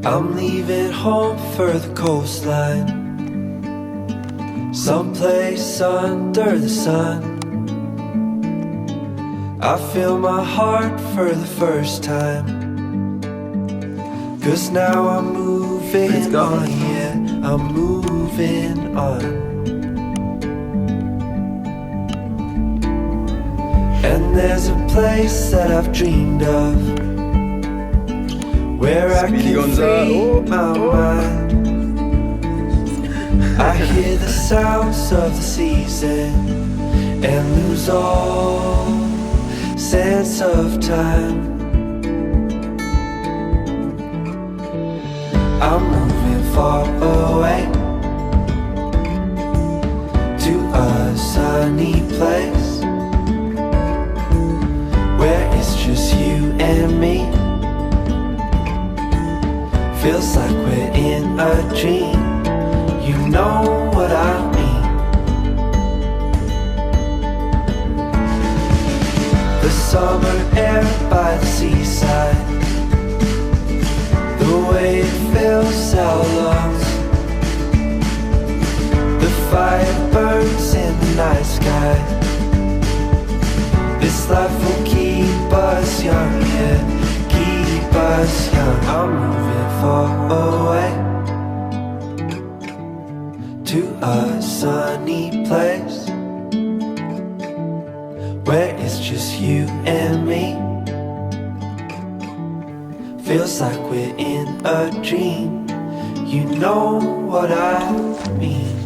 I'm leaving home for the coastline, someplace under the sun. I feel my heart for the first time, 'cause now I'm moving on, yeah, I'm moving on. And there's a place that I've dreamed of, where I can free my mind. I hear the sounds of the season and lose all sense of time. I'm moving far away to a sunny place where it's just you and me. Feels like we're in a dream, you know what I mean. The summer air by the seaside, the way it fills our lungs, the fire burns in the night sky. This life will keep us young, yeah, keep us young. I'm moving far away to a sunny place where it's just you and me. Feels like we're in a dream, you know what I mean.